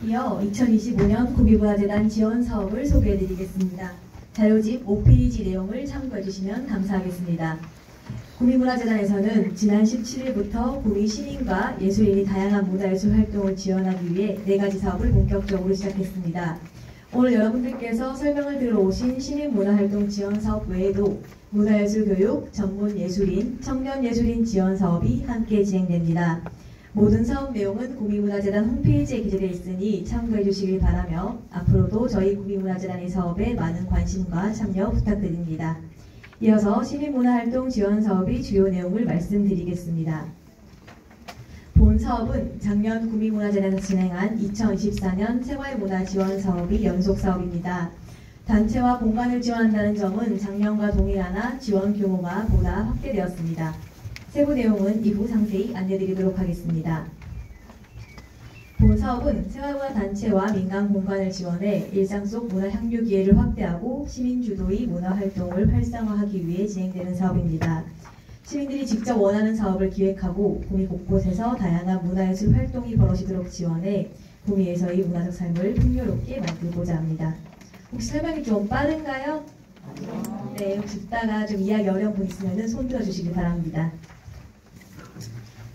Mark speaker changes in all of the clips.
Speaker 1: 이어 2025년 구미문화재단 지원 사업을 소개해드리겠습니다. 자료집 5페이지 내용을 참고해주시면 감사하겠습니다. 구미문화재단에서는 지난 17일부터 구미 시민과 예술인이 다양한 문화예술 활동을 지원하기 위해 4가지 사업을 본격적으로 시작했습니다. 오늘 여러분들께서 설명을 들어 오신 시민문화활동 지원사업 외에도 문화예술교육, 전문예술인, 청년예술인 지원사업이 함께 진행됩니다. 모든 사업 내용은 구미문화재단 홈페이지에 기재되어 있으니 참고해 주시길 바라며 앞으로도 저희 구미문화재단의 사업에 많은 관심과 참여 부탁드립니다. 이어서 시민문화활동 지원사업의 주요 내용을 말씀드리겠습니다. 본 사업은 작년 구미문화재단에서 진행한 2024년 생활문화 지원 사업이 연속 사업입니다. 단체와 공간을 지원한다는 점은 작년과 동일하나 지원 규모가 보다 확대되었습니다. 세부 내용은 이후 상세히 안내드리도록 하겠습니다. 본 사업은 생활문화 단체와 민간 공간을 지원해 일상 속 문화 향유 기회를 확대하고 시민 주도의 문화 활동을 활성화하기 위해 진행되는 사업입니다. 시민들이 직접 원하는 사업을 기획하고 구미 곳곳에서 다양한 문화예술 활동이 벌어지도록 지원해 구미에서의 문화적 삶을 풍요롭게 만들고자 합니다. 혹시 설명이 좀 빠른가요? 네, 혹시 듣다가 좀 이해하기 어려운 분 있으면 손 들어주시기 바랍니다.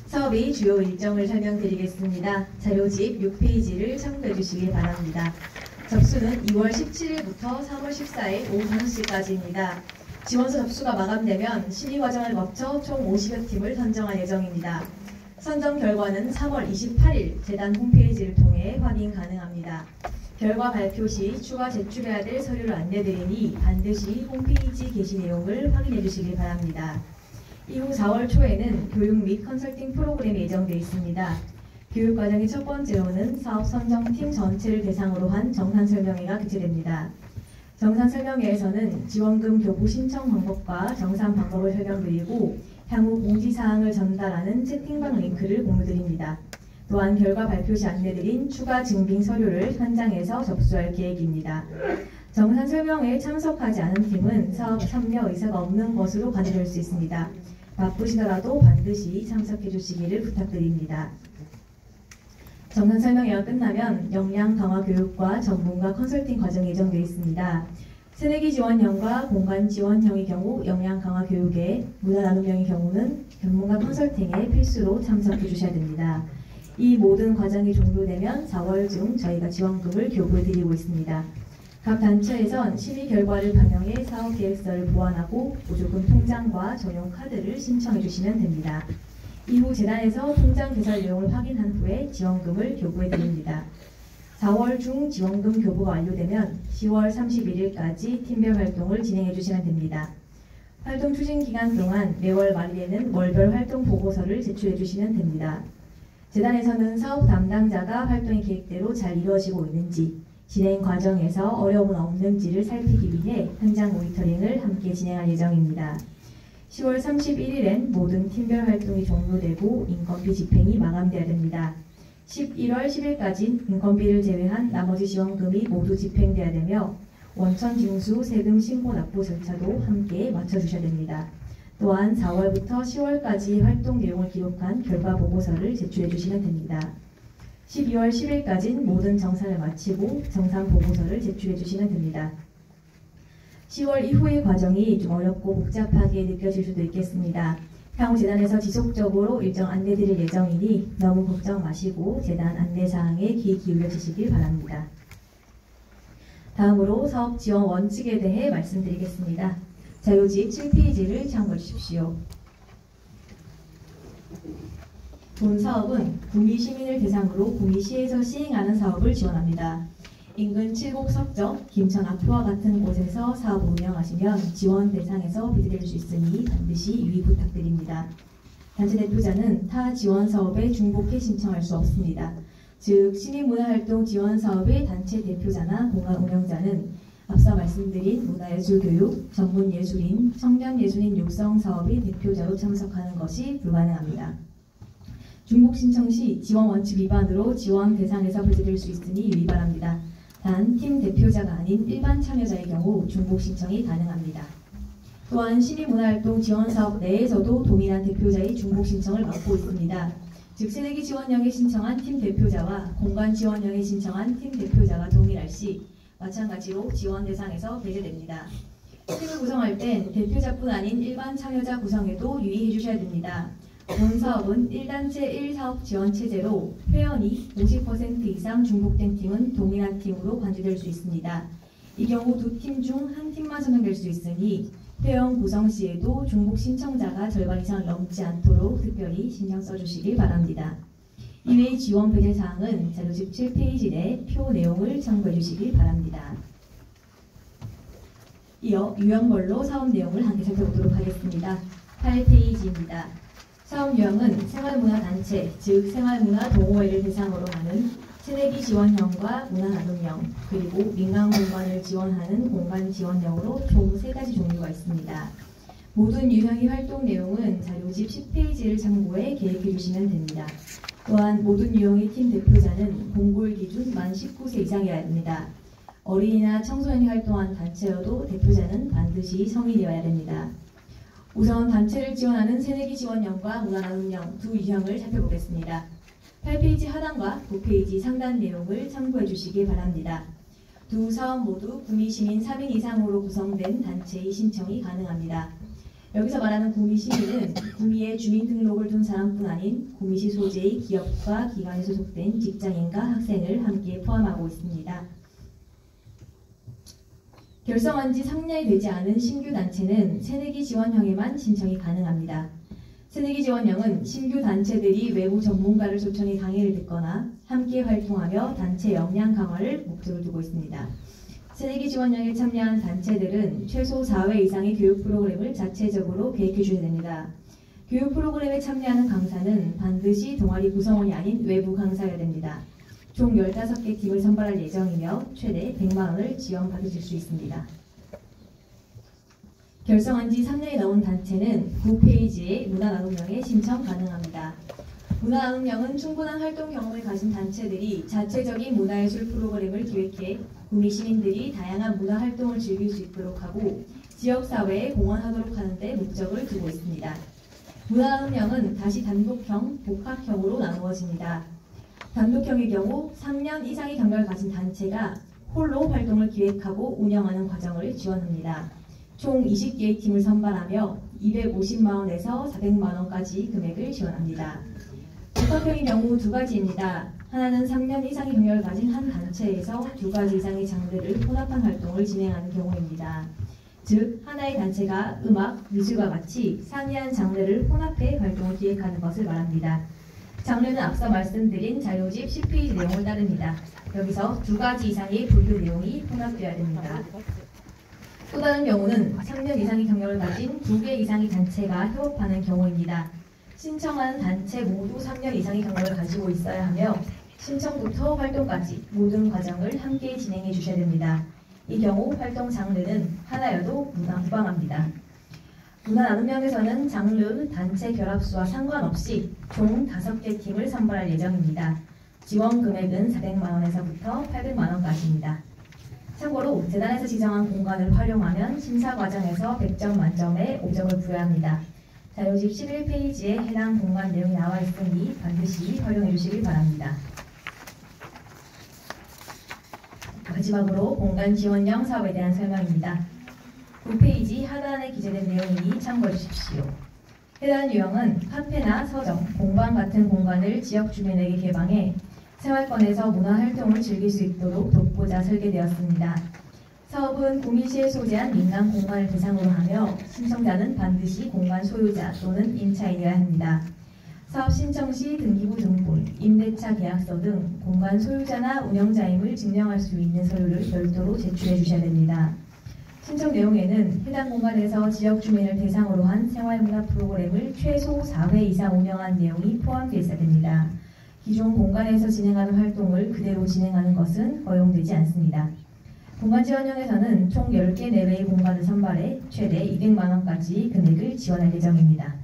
Speaker 1: 사업의 주요 일정을 설명드리겠습니다. 자료집 6페이지를 참고해 주시기 바랍니다. 접수는 2월 17일부터 3월 14일 오후 5시까지입니다. 지원서 접수가 마감되면 심의 과정을 거쳐 총 50여 팀을 선정할 예정입니다. 선정 결과는 3월 28일 재단 홈페이지를 통해 확인 가능합니다. 결과 발표 시 추가 제출해야 될 서류를 안내드리니 반드시 홈페이지 게시 내용을 확인해 주시기 바랍니다. 이후 4월 초에는 교육 및 컨설팅 프로그램이 예정되어 있습니다. 교육과정의 첫 번째로는 사업 선정팀 전체를 대상으로 한 정산설명회가 개최됩니다. 정산설명회에서는 지원금 교부 신청 방법과 정산 방법을 설명드리고 향후 공지사항을 전달하는 채팅방 링크를 공유드립니다. 또한 결과 발표 시 안내드린 추가 증빙 서류를 현장에서 접수할 계획입니다. 정산설명회에 참석하지 않은 팀은 사업 참여 의사가 없는 것으로 간주될 수 있습니다. 바쁘시더라도 반드시 참석해 주시기를 부탁드립니다. 정산설명회가 끝나면 역량 강화 교육과 전문가 컨설팅 과정이 예정되어 있습니다. 새내기 지원형과 공간 지원형의 경우 역량 강화 교육에, 문화 나눔형의 경우는 전문가 컨설팅에 필수로 참석해 주셔야 됩니다. 이 모든 과정이 종료되면 4월 중 저희가 지원금을 교부해 드리고 있습니다. 각 단체에선 심의 결과를 반영해 사업 계획서를 보완하고 보조금 통장과 전용 카드를 신청해 주시면 됩니다. 이후 재단에서 통장 개설 내용을 확인한 후에 지원금을 교부해 드립니다. 4월 중 지원금 교부가 완료되면 10월 31일까지 팀별 활동을 진행해 주시면 됩니다. 활동 추진 기간 동안 매월 말일에는 월별 활동 보고서를 제출해 주시면 됩니다. 재단에서는 사업 담당자가 활동의 계획대로 잘 이루어지고 있는지, 진행 과정에서 어려움은 없는지를 살피기 위해 현장 모니터링을 함께 진행할 예정입니다. 10월 31일엔 모든 팀별 활동이 종료되고 인건비 집행이 마감되어야 됩니다. 11월 10일까지 인건비를 제외한 나머지 지원금이 모두 집행되어야 되며 원천 징수, 세금 신고 납부 절차도 함께 마쳐주셔야 됩니다. 또한 4월부터 10월까지 활동 내용을 기록한 결과 보고서를 제출해 주시면 됩니다. 12월 10일까지는 모든 정산을 마치고 정산 보고서를 제출해 주시면 됩니다. 10월 이후의 과정이 좀 어렵고 복잡하게 느껴질 수도 있겠습니다. 향후 재단에서 지속적으로 일정 안내드릴 예정이니 너무 걱정 마시고 재단 안내사항에 귀 기울여 주시길 바랍니다. 다음으로 사업 지원 원칙에 대해 말씀드리겠습니다. 자료집 7페이지를 참고해 주십시오. 본 사업은 구미 시민을 대상으로 구미시에서 시행하는 사업을 지원합니다. 인근 칠곡 서쪽, 김천 아포와 같은 곳에서 사업 운영하시면 지원 대상에서 비대될 수 있으니 반드시 유의 부탁드립니다. 단체 대표자는 타 지원 사업에 중복해 신청할 수 없습니다. 즉, 시민문화활동 지원 사업의 단체 대표자나 공간 운영자는 앞서 말씀드린 문화예술교육, 전문예술인, 청년예술인 육성 사업의 대표자로 참석하는 것이 불가능합니다. 중복 신청 시 지원 원칙 위반으로 지원 대상에서 배제될 수 있으니 유의 바랍니다. 단, 팀 대표자가 아닌 일반 참여자의 경우 중복 신청이 가능합니다. 또한 시민문화활동 지원사업 내에서도 동일한 대표자의 중복 신청을 막고 있습니다. 즉 새내기 지원령에 신청한 팀 대표자와 공간 지원령에 신청한 팀 대표자가 동일할 시 마찬가지로 지원 대상에서 배제됩니다. 팀을 구성할 땐 대표자뿐 아닌 일반 참여자 구성에도 유의해 주셔야 됩니다. 본 사업은 1단체 1사업 지원 체제로 회원이 50% 이상 중복된 팀은 동일한 팀으로 관리될 수 있습니다. 이 경우 두 팀 중 한 팀만 선정될 수 있으니 회원 구성 시에도 중복 신청자가 절반 이상 넘지 않도록 특별히 신경 써주시길 바랍니다. 이외의 지원 배제 사항은 자료 17페이지 내 표 내용을 참고해 주시길 바랍니다. 이어 유형별로 사업 내용을 함께 살펴보도록 하겠습니다. 8페이지입니다. 사업 유형은 생활문화단체, 즉 생활문화 동호회를 대상으로 하는 새내기 지원형과 문화나눔형, 그리고 민간공간을 지원하는 공간지원형으로 총 3가지 종류가 있습니다. 모든 유형의 활동 내용은 자료집 10페이지를 참고해 계획해 주시면 됩니다. 또한 모든 유형의 팀 대표자는 공고일 기준 만 19세 이상이어야 합니다. 어린이나 청소년이 활동한 단체여도 대표자는 반드시 성인이어야 됩니다. 우선 단체를 지원하는 새내기 지원형과 문화나눔형 두 유형을 살펴보겠습니다. 8페이지 하단과 9페이지 상단 내용을 참고해 주시기 바랍니다. 두 사업 모두 구미시민 3인 이상으로 구성된 단체의 신청이 가능합니다. 여기서 말하는 구미시민은 구미에 주민등록을 둔 사람뿐 아닌 구미시 소재의 기업과 기관에 소속된 직장인과 학생을 함께 포함하고 있습니다. 결성한 지 3년이 되지 않은 신규 단체는 새내기 지원형에만 신청이 가능합니다. 새내기 지원형은 신규 단체들이 외부 전문가를 초청해 강의를 듣거나 함께 활동하며 단체 역량 강화를 목적으로 두고 있습니다. 새내기 지원형에 참여한 단체들은 최소 4회 이상의 교육 프로그램을 자체적으로 계획해 주셔야 됩니다. 교육 프로그램에 참여하는 강사는 반드시 동아리 구성원이 아닌 외부 강사여야 됩니다. 총 15개 팀을 선발할 예정이며 최대 100만 원을 지원받으실 수 있습니다. 결성한 지 3년이 넘은 단체는 9페이지의 문화나눔형에 신청 가능합니다. 문화나눔형은 충분한 활동 경험을 가진 단체들이 자체적인 문화예술 프로그램을 기획해 구미 시민들이 다양한 문화활동을 즐길 수 있도록 하고 지역사회에 공헌하도록 하는 데 목적을 두고 있습니다. 문화나눔형은 다시 단독형, 복합형으로 나누어집니다. 단독형의 경우 3년 이상의 경력을 가진 단체가 홀로 활동을 기획하고 운영하는 과정을 지원합니다. 총 20개의 팀을 선발하며 250만원에서 400만원까지 금액을 지원합니다. 복합형의 경우 두 가지입니다. 하나는 3년 이상의 경력을 가진 한 단체에서 2가지 이상의 장르를 혼합한 활동을 진행하는 경우입니다. 즉, 하나의 단체가 음악, 미술과 같이 상이한 장르를 혼합해 활동을 기획하는 것을 말합니다. 장르는 앞서 말씀드린 자료집 10페이지 내용을 따릅니다. 여기서 2가지 이상의 분류 내용이 혼합되어야 됩니다. 또 다른 경우는 3년 이상의 경력을 가진 2개 이상의 단체가 협업하는 경우입니다. 신청하는 단체 모두 3년 이상의 경력을 가지고 있어야 하며 신청부터 활동까지 모든 과정을 함께 진행해 주셔야 됩니다. 이 경우 활동 장르는 하나여도 무방합니다. 문화나눔형에서는 장르, 단체 결합수와 상관없이 총 5개 팀을 선발할 예정입니다. 지원 금액은 400만원에서부터 800만원까지입니다. 참고로 재단에서 지정한 공간을 활용하면 심사 과정에서 100점 만점에 5점을 부여합니다. 자료집 11페이지에 해당 공간 내용이 나와 있으니 반드시 활용해 주시길 바랍니다. 마지막으로 공간 지원형 사업에 대한 설명입니다. 9페이지 하단에 기재된 내용이니 참고해 주십시오. 해당 유형은 카페나 서점, 공방 같은 공간을 지역 주민에게 개방해 생활권에서 문화활동을 즐길 수 있도록 돕고자 설계되었습니다. 사업은 구미시에 소재한 민간 공간을 대상으로 하며 신청자는 반드시 공간 소유자 또는 임차인이어야 합니다. 사업 신청 시 등기부 등본, 임대차 계약서 등 공간 소유자나 운영자임을 증명할 수 있는 서류를 별도로 제출해 주셔야 됩니다. 신청 내용에는 해당 공간에서 지역 주민을 대상으로 한 생활문화 프로그램을 최소 4회 이상 운영한 내용이 포함되어 있어야 됩니다. 기존 공간에서 진행하는 활동을 그대로 진행하는 것은 허용되지 않습니다. 공간지원형에서는 총 10개 내외의 공간을 선발해 최대 200만원까지 금액을 지원할 예정입니다.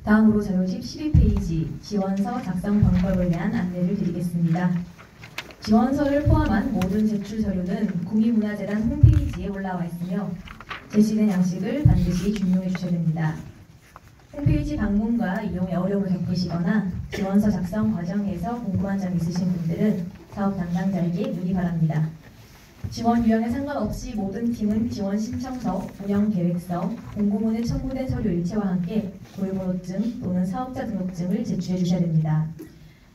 Speaker 1: 다음으로 자료집 12페이지 지원서 작성 방법에 대한 안내를 드리겠습니다. 지원서를 포함한 모든 제출 서류는 구미문화재단 홈페이지에 올라와 있으며 제시된 양식을 반드시 준용해 주셔야 됩니다. 홈페이지 방문과 이용에 어려움을 겪으시거나 지원서 작성 과정에서 궁금한 점 있으신 분들은 사업 담당자에게 문의 바랍니다. 지원 유형에 상관없이 모든 팀은 지원 신청서, 운영 계획서, 공고문에 첨부된 서류 일체와 함께 고유번호증 또는 사업자 등록증을 제출해 주셔야 됩니다.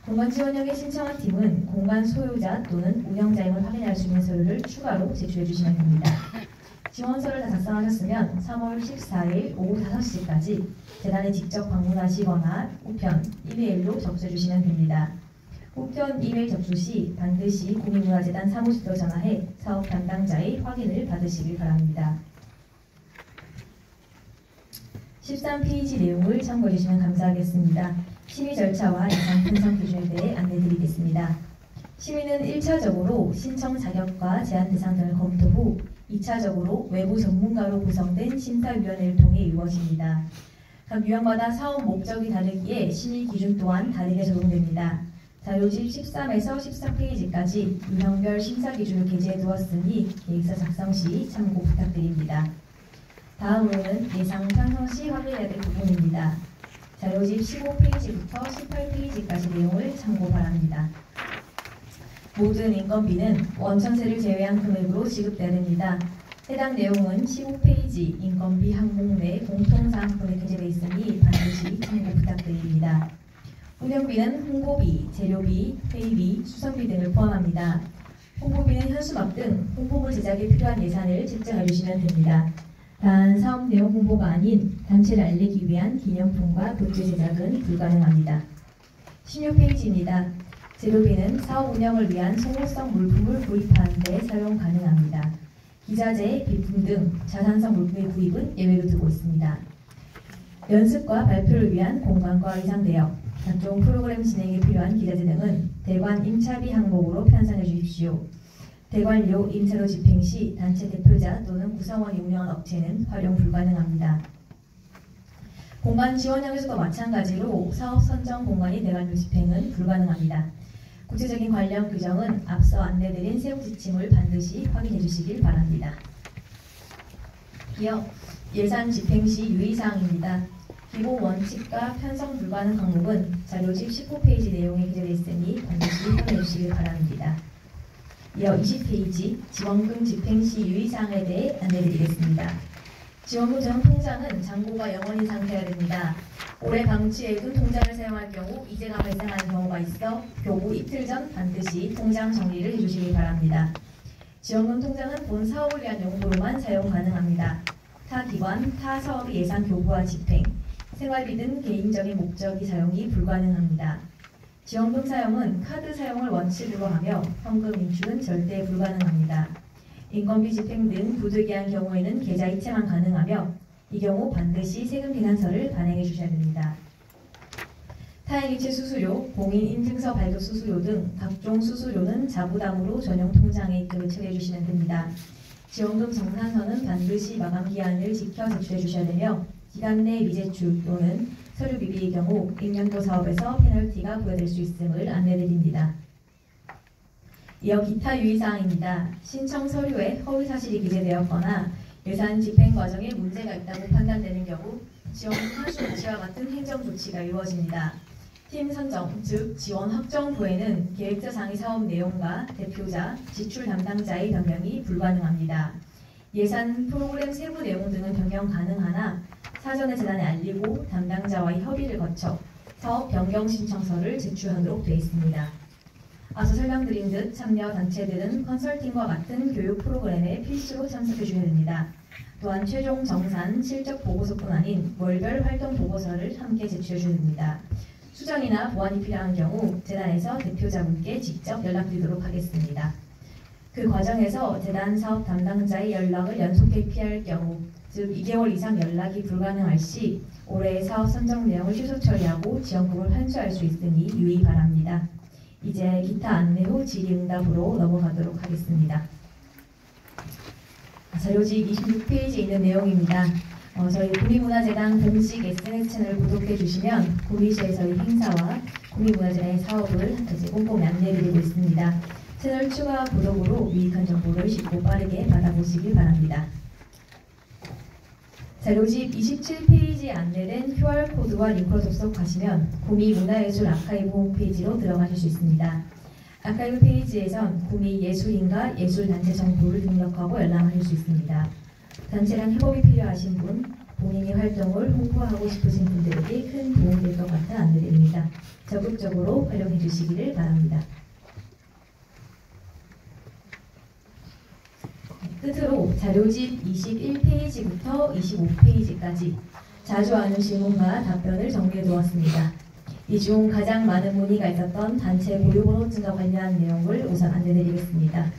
Speaker 1: 공간 지원형에 신청한 팀은 공간 소유자 또는 운영자임을 확인할 수 있는 서류를 추가로 제출해 주시면 됩니다. 지원서를 다 작성하셨으면 3월 14일 오후 5시까지 재단에 직접 방문하시거나 우편, 이메일로 접수해 주시면 됩니다. 우편, 이메일 접수 시 반드시 국민문화재단 사무실로 전화해 사업 담당자의 확인을 받으시길 바랍니다. 13페이지 내용을 참고해 주시면 감사하겠습니다. 심의 절차와 예산 편성 기준에 대해 안내드리겠습니다. 심의는 1차적으로 신청 자격과 제한 대상 등을 검토 후 2차적으로 외부 전문가로 구성된 심사위원회를 통해 이루어집니다. 각 유형마다 사업 목적이 다르기에 심의 기준 또한 다르게 적용됩니다. 자료집 13에서 14페이지까지 유형별 심사 기준을 게재해 두었으니 계획서 작성 시 참고 부탁드립니다. 다음으로는 예상 편성 시 확인해야 될 부분입니다. 자료집 15페이지부터 18페이지까지 내용을 참고 바랍니다. 모든 인건비는 원천세를 제외한 금액으로 지급돼야 됩니다. 해당 내용은 15페이지 인건비 항목 내 공통사항분에 게재되어 있으니 반드시 참고 부탁드립니다. 운영비는 홍보비, 재료비, 회의비, 수선비 등을 포함합니다. 홍보비는 현수막 등 홍보물 제작에 필요한 예산을 책정해 주시면 됩니다. 단 사업 내용 홍보가 아닌 단체를 알리기 위한 기념품과 굿즈 제작은 불가능합니다. 16페이지입니다. 재료비는 사업 운영을 위한 소모성 물품을 구입하는 데 사용 가능합니다. 기자재, 비품 등 자산성 물품의 구입은 예외로 두고 있습니다. 연습과 발표를 위한 공간과 의상 대여, 각종 프로그램 진행에 필요한 기자재 등은 대관 임차비 항목으로 편성해 주십시오. 대관료 임차료 집행 시 단체 대표자 또는 구성원이 운영한 업체는 활용 불가능합니다. 공간 지원형에서도 마찬가지로 사업 선정 공간이 대관료 집행은 불가능합니다. 구체적인 관련 규정은 앞서 안내드린 세부 지침을 반드시 확인해 주시길 바랍니다. 이어 예산 집행 시 유의사항입니다. 기본 원칙과 편성 불가능 항목은 자료집 19페이지 내용에 게재되어 있으니 반드시 확인해 주시길 바랍니다. 이어 20페이지 지원금 집행 시 유의사항에 대해 안내드리겠습니다. 지원금 전 통장은 잔고가 영원히 상태해야 됩니다. 올해 방치해둔 통장을 사용할 경우 이재가 발생하는 경우가 있어 교부 이틀 전 반드시 통장 정리를 해주시기 바랍니다. 지원금 통장은 본 사업을 위한 용도로만 사용 가능합니다. 타 기관, 타 사업의 예산 교부와 집행, 생활비 등 개인적인 목적이 사용이 불가능합니다. 지원금 사용은 카드 사용을 원칙으로 하며 현금 인출은 절대 불가능합니다. 인건비 집행 등 부득이한 경우에는 계좌 이체만 가능하며 이 경우 반드시 세금 계산서를 발행해 주셔야 됩니다. 타행이체 수수료, 공인인증서 발급 수수료 등 각종 수수료는 자부담으로 전용 통장에 입금을 처리해 주시면 됩니다. 지원금 정산서는 반드시 마감 기한을 지켜 제출해 주셔야 되며 기간 내 미제출 또는 서류 비비의 경우 1년도 사업에서 페널티가 부여될 수 있음을 안내드립니다. 이어 기타 유의사항입니다. 신청 서류에 허위사실이 기재되었거나 예산 집행 과정에 문제가 있다고 판단되는 경우 지원금 환수 조치와 같은 행정조치가 이루어집니다. 팀 선정, 즉 지원 확정 후에는 계획자 상의 사업 내용과 대표자, 지출 담당자의 변경이 불가능합니다. 예산, 프로그램 세부 내용 등은 변경 가능하나 사전에 재단에 알리고 담당자와의 협의를 거쳐 사업 변경 신청서를 제출하도록 되어 있습니다. 앞서 설명드린 듯 참여 단체들은 컨설팅과 같은 교육 프로그램에 필수로 참석해 주셔야 됩니다. 또한 최종 정산, 실적 보고서뿐 아닌 월별 활동 보고서를 함께 제출해 주셔야 됩니다. 수정이나 보완이 필요한 경우 재단에서 대표자분께 직접 연락드리도록 하겠습니다. 그 과정에서 재단 사업 담당자의 연락을 연속해 피할 경우, 즉 2개월 이상 연락이 불가능할 시 올해 사업 선정 내용을 취소 처리하고 지원금을 환수할 수 있으니 유의 바랍니다. 이제 기타 안내 후 질의응답으로 넘어가도록 하겠습니다. 자료집 26페이지에 있는 내용입니다. 저희 구미문화재단 공식 SNS 채널을 구독해 주시면 구미시에서의 행사와 구미문화재단의 사업을 이제 꼼꼼히 안내드리고 있습니다. 채널 추가 구독으로 유익한 정보를 쉽고 빠르게 받아보시길 바랍니다. 자료집 27페이지에 안내된 QR코드와 링크로 접속하시면 구미 문화예술 아카이브 홈페이지로 들어가실 수 있습니다. 아카이브 페이지에선 구미 예술인과 예술단체 정보를 등록하고 열람하실 수 있습니다. 단체랑 협업이 필요하신 분, 본인의 활동을 홍보하고 싶으신 분들에게 큰 도움이 될 것 같아 안내드립니다. 적극적으로 활용해 주시기를 바랍니다. 끝으로 자료집 21페이지부터 25페이지까지 자주 하는 질문과 답변을 정리해 두었습니다. 이 중 가장 많은 문의가 있었던 단체 고유번호증과 관련한 내용을 우선 안내드리겠습니다.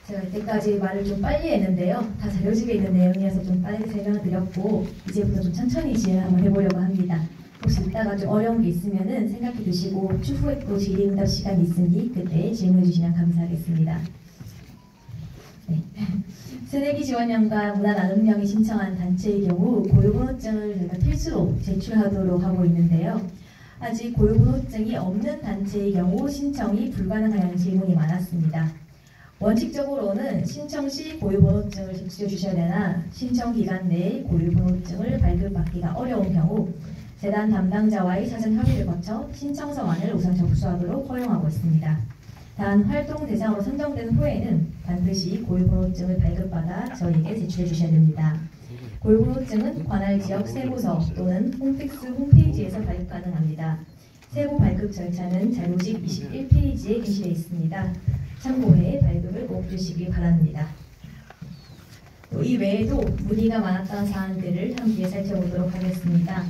Speaker 1: 제가 이때까지 말을 좀 빨리 했는데요. 다 자료집에 있는 내용이어서 좀 빨리 설명을 드렸고 이제부터 좀 천천히 진행 한번 해보려고 합니다. 혹시 이따가 좀 어려운 게 있으면 생각해 두시고 추후에 또 질의응답 시간이 있으니 그때 질문해 주시면 감사하겠습니다. 네. 새내기 지원령과 문화나눔령이 신청한 단체의 경우 고유번호증을 저희가 필수로 제출하도록 하고 있는데요. 아직 고유번호증이 없는 단체의 경우 신청이 불가능하다는 질문이 많았습니다. 원칙적으로는 신청 시 고유번호증을 제출해 주셔야 되나 신청 기간 내에 고유번호증을 발급받기가 어려운 경우 재단 담당자와의 사전 협의를 거쳐 신청서만을 우선 접수하도록 허용하고 있습니다. 단 활동 대상으로 선정된 후에는 반드시 고유번호증을 발급받아 저희에게 제출해 주셔야 됩니다. 고유번호증은 관할 지역 세부서 또는 홈택스 홈페이지에서 발급 가능합니다. 세부 발급 절차는 자료집 21페이지에 게시되어 있습니다. 참고해 발급을 꼭 주시기 바랍니다. 이 외에도 문의가 많았던 사안들을 함께 살펴보도록 하겠습니다.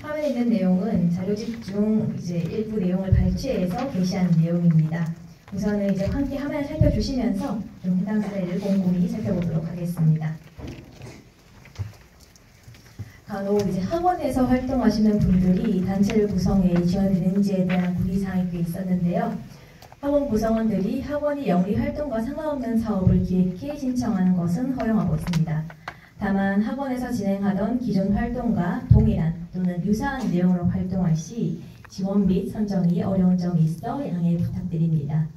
Speaker 1: 화면에 있는 내용은 자료집 중 일부 내용을 발췌해서 게시한 내용입니다. 우선은 함께 화면을 살펴주시면서 좀 해당 사례를 꼼꼼히 살펴보도록 하겠습니다. 간혹 학원에서 활동하시는 분들이 단체를 구성해 지원되는지에 대한 문의사항이 꽤 있었는데요. 학원 구성원들이 학원이 영리 활동과 상관없는 사업을 기획해 신청하는 것은 허용하고 있습니다. 다만 학원에서 진행하던 기존 활동과 동일한 또는 유사한 내용으로 활동할 시 지원 및 선정이 어려운 점이 있어 양해 부탁드립니다.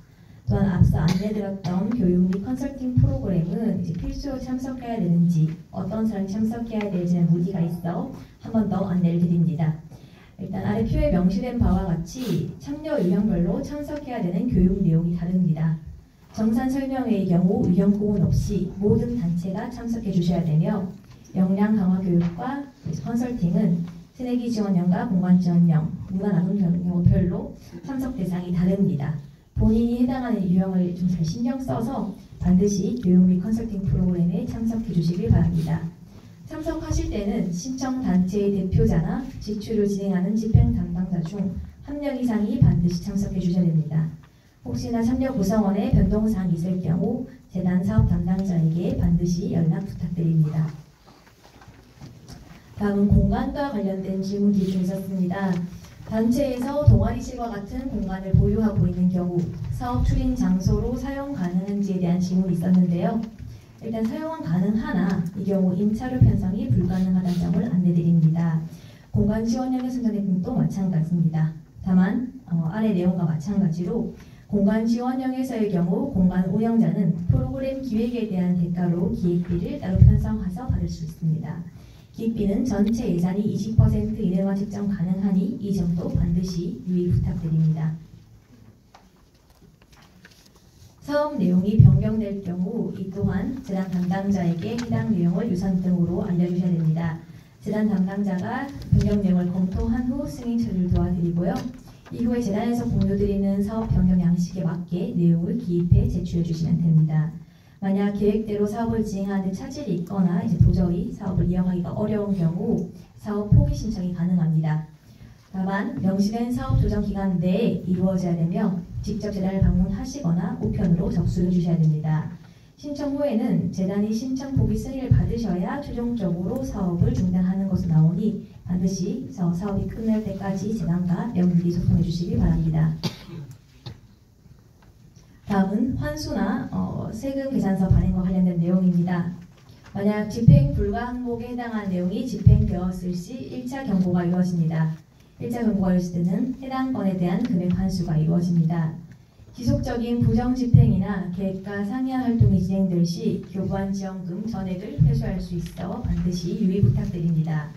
Speaker 1: 또한 앞서 안내드렸던 교육 및 컨설팅 프로그램은 필수로 참석해야 되는지 어떤 사람이 참석해야 될지는 문의가 있어 한 번 더 안내를 드립니다. 일단 아래 표에 명시된 바와 같이 참여 유형별로 참석해야 되는 교육 내용이 다릅니다. 정산 설명회의 경우 의견 공문 없이 모든 단체가 참석해 주셔야 되며 역량 강화 교육과 컨설팅은 새내기 지원령과 공간 지원령, 문화나눔령 별로 참석 대상이 다릅니다. 본인이 해당하는 유형을 좀 잘 신경 써서 반드시 교육 및 컨설팅 프로그램에 참석해 주시길 바랍니다. 참석하실 때는 신청 단체의 대표자나 지출을 진행하는 집행 담당자 중 한 명 이상이 반드시 참석해 주셔야 됩니다. 혹시나 참여 구성원에 변동사항이 있을 경우 재단 사업 담당자에게 반드시 연락 부탁드립니다. 다음은 공간과 관련된 질문들이 좀 있었습니다. 단체에서 동아리실과 같은 공간을 보유하고 있는 경우 사업 추진 장소로 사용 가능한지에 대한 질문이 있었는데요. 일단 사용은 가능하나 이 경우 임차료 편성이 불가능하다는 점을 안내드립니다. 공간 지원령의 선정액도 마찬가지입니다. 다만 아래 내용과 마찬가지로 공간 지원령에서의 경우 공간 운영자는 프로그램 기획에 대한 대가로 기획비를 따로 편성해서 받을 수 있습니다. 기획비는 전체 예산이 20% 이내만 책정 가능하니 이 점도 반드시 유의 부탁드립니다. 사업 내용이 변경될 경우 이 또한 재단 담당자에게 해당 내용을 유선 등으로 알려주셔야 됩니다. 재단 담당자가 변경 내용을 검토한 후 승인 처리를 도와드리고요. 이후에 재단에서 공유드리는 사업 변경 양식에 맞게 내용을 기입해 제출해 주시면 됩니다. 만약 계획대로 사업을 진행하는 데 차질이 있거나 도저히 사업을 이어가기가 어려운 경우 사업 포기 신청이 가능합니다. 다만 명시된 사업 조정 기간 내에 이루어져야 되며 직접 재단을 방문하시거나 우편으로 접수해 주셔야 됩니다. 신청 후에는 재단이 신청 포기 승인을 받으셔야 최종적으로 사업을 중단하는 것으로 나오니 반드시 사업이 끝날 때까지 재단과 명확히 소통해 주시기 바랍니다. 다음은 환수나 세금 계산서 발행과 관련된 내용입니다. 만약 집행 불가 항목에 해당한 내용이 집행되었을 시 1차 경고가 이루어집니다. 1차 경고가 이루어질 때는 해당 건에 대한 금액 환수가 이루어집니다. 지속적인 부정집행이나 계획과 상이한 활동이 진행될 시 교부한 지원금 전액을 회수할 수 있어 반드시 유의 부탁드립니다.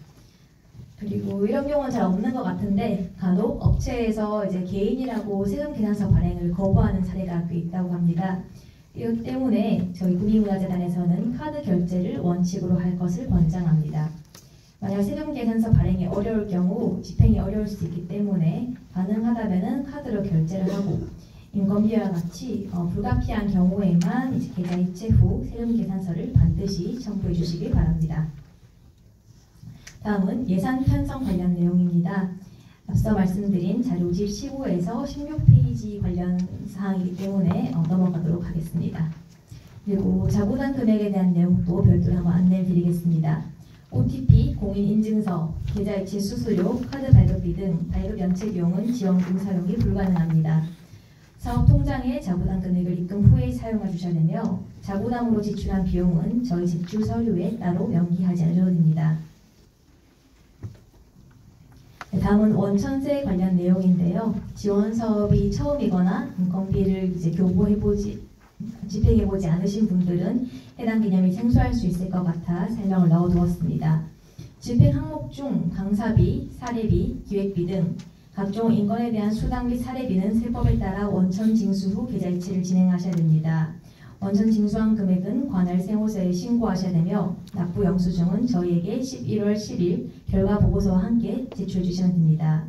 Speaker 1: 그리고 이런 경우는 잘 없는 것 같은데 간혹 업체에서 이제 개인이라고 세금 계산서 발행을 거부하는 사례가 꽤 있다고 합니다. 이것 때문에 저희 국민문화재단에서는 카드 결제를 원칙으로 할 것을 권장합니다. 만약 세금 계산서 발행이 어려울 경우 집행이 어려울 수 있기 때문에 가능하다면 카드로 결제를 하고 인건비와 같이 불가피한 경우에만 계좌 이체 후 세금 계산서를 반드시 첨부해 주시길 바랍니다. 다음은 예산 편성 관련 내용입니다. 앞서 말씀드린 자료집 15에서 16페이지 관련 사항이기 때문에 넘어가도록 하겠습니다. 그리고 자부담 금액에 대한 내용도 별도로 한번 안내를 드리겠습니다. OTP, 공인인증서, 계좌 이체 수수료, 카드 발급비 등 발급 연체 비용은 지원금 사용이 불가능합니다. 사업 통장에 자부담 금액을 입금 후에 사용해 주셔야 되며 자부담으로 지출한 비용은 저희 제출 서류에 따로 명기하지 않으셔도 됩니다. 다음은 원천세 관련 내용인데요. 지원 사업이 처음이거나 인건비를 집행해보지 않으신 분들은 해당 개념이 생소할 수 있을 것 같아 설명을 넣어두었습니다. 집행 항목 중 강사비, 사례비, 기획비 등 각종 인건에 대한 수당 및 사례비는 세법에 따라 원천 징수 후 계좌 이체를 진행하셔야 됩니다. 원천 징수한 금액은 관할 세무서에 신고하셔야 되며 납부 영수증은 저희에게 11월 10일 결과 보고서와 함께 제출해 주시면 됩니다.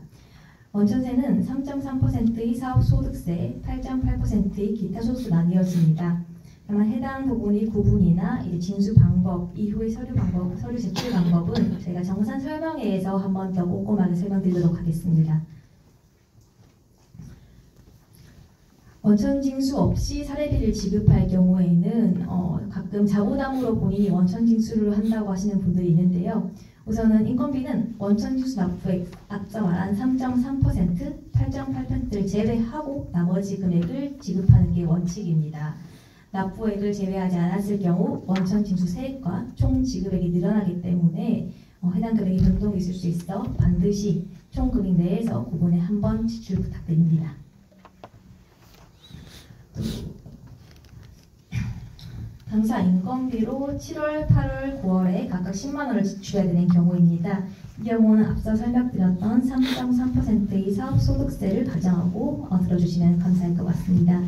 Speaker 1: 원천세는 3.3%의 사업소득세, 8.8%의 기타 소득 나뉘어집니다. 다만 해당 부분이 구분이나 징수 방법, 이후의 서류 제출 방법은 저희가 정산 설명회에서 한 번 더 꼼꼼하게 설명드리도록 하겠습니다. 원천 징수 없이 사례비를 지급할 경우에는 가끔 자부담으로 본인이 원천 징수를 한다고 하시는 분들이 있는데요. 우선은 인건비는 원천 징수 납부액 앞서 말한 3.3%, 8.8%를 제외하고 나머지 금액을 지급하는 게 원칙입니다. 납부액을 제외하지 않았을 경우 원천 징수 세액과 총 지급액이 늘어나기 때문에 해당 금액이 변동이 있을 수 있어 반드시 총 금액 내에서 구분에 한 번 지출 부탁드립니다. 당사 인건비로 7월, 8월, 9월에 각각 10만 원을 지출해야 되는 경우입니다. 이 경우는 앞서 설명드렸던 3.3%의 사업소득세를 가정하고 들어주시면 감사할 것 같습니다.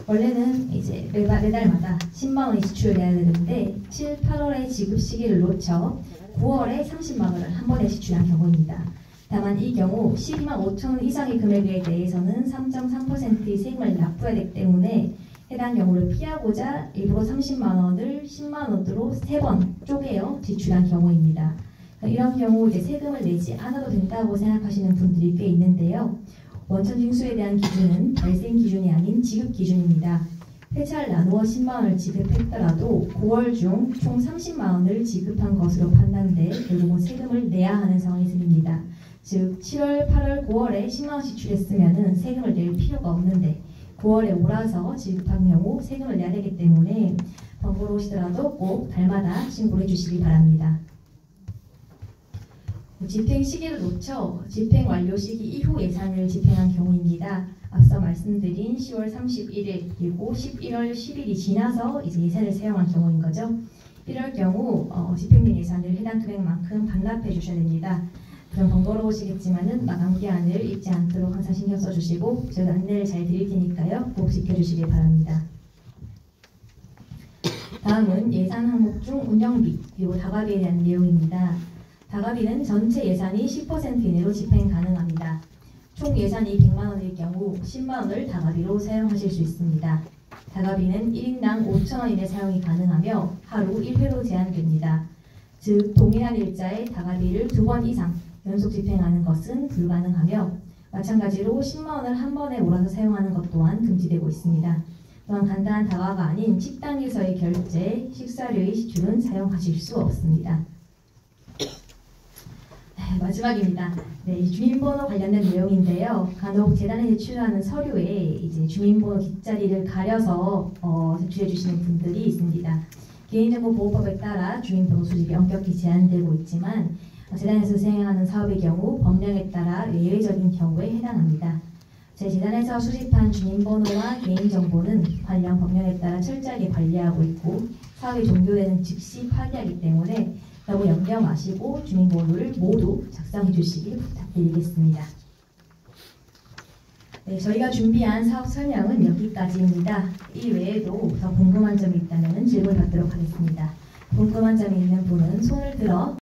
Speaker 1: 원래는 이제 매달마다 10만 원이 지출돼야 되는데 7, 8월에 지급 시기를 놓쳐 9월에 30만 원을 한 번에 지출한 경우입니다. 다만 이 경우 12만 5천 원 이상의 금액에 대해서는 3.3%의 세금을 납부해야 되기 때문에 해당 경우를 피하고자 일부러 30만 원을 10만 원으로 3번 쪼개어 지출한 경우입니다. 이런 경우 이제 세금을 내지 않아도 된다고 생각하시는 분들이 꽤 있는데요. 원천 징수에 대한 기준은 발생 기준이 아닌 지급 기준입니다. 회차를 나누어 10만 원을 지급했더라도 9월 중 총 30만 원을 지급한 것으로 판단돼 결국은 세금을 내야 하는 상황이 생깁니다. 즉 7월, 8월, 9월에 10만 원 지출했으면 세금을 낼 필요가 없는데 9월에 몰아서 지급한 경우 세금을 내야 되기 때문에 번거로우시더라도 꼭 달마다 신고를 해주시기 바랍니다. 집행 시기를 놓쳐 집행 완료 시기 이후 예산을 집행한 경우입니다. 앞서 말씀드린 10월 31일 그리고 11월 10일이 지나서 이제 예산을 사용한 경우인 거죠. 이럴 경우 집행된 예산을 해당 금액만큼 반납해 주셔야 됩니다. 그럼 번거로우시겠지만은 마감 기한을 잊지 않도록 항상 신경 써주시고 저희가 안내를 잘 드릴 테니까요. 꼭 지켜주시길 바랍니다. 다음은 예산 항목 중 운영비 그리고 다가비에 대한 내용입니다. 다가비는 전체 예산이 10% 이내로 집행 가능합니다. 총 예산이 100만 원일 경우 10만 원을 다가비로 사용하실 수 있습니다. 다가비는 1인당 5천 원 이내 사용이 가능하며 하루 1회로 제한됩니다. 즉 동일한 일자에 다가비를 2번 이상 연속 집행하는 것은 불가능하며 마찬가지로 10만 원을 한 번에 몰아서 사용하는 것 또한 금지되고 있습니다. 또한 간단한 다가가 아닌 식당에서의 결제, 식사료의 지출은 사용하실 수 없습니다. 마지막입니다. 네, 주민번호 관련된 내용인데요. 간혹 재단에 제출하는 서류에 이제 주민번호 뒷자리를 가려서 제출해 주시는 분들이 있습니다. 개인정보보호법에 따라 주민번호 수집이 엄격히 제한되고 있지만 재단에서 수행하는 사업의 경우 법령에 따라 예외적인 경우에 해당합니다. 제 재단에서 수집한 주민번호와 개인정보는 관련 법령에 따라 철저하게 관리하고 있고 사업이 종료되는 즉시 파기하기 때문에 너무 염려 마시고 주민번호를 모두 작성해 주시길 부탁드리겠습니다. 네, 저희가 준비한 사업 설명은 여기까지입니다. 이 외에도 더 궁금한 점이 있다면 질문 받도록 하겠습니다. 궁금한 점이 있는 분은 손을 들어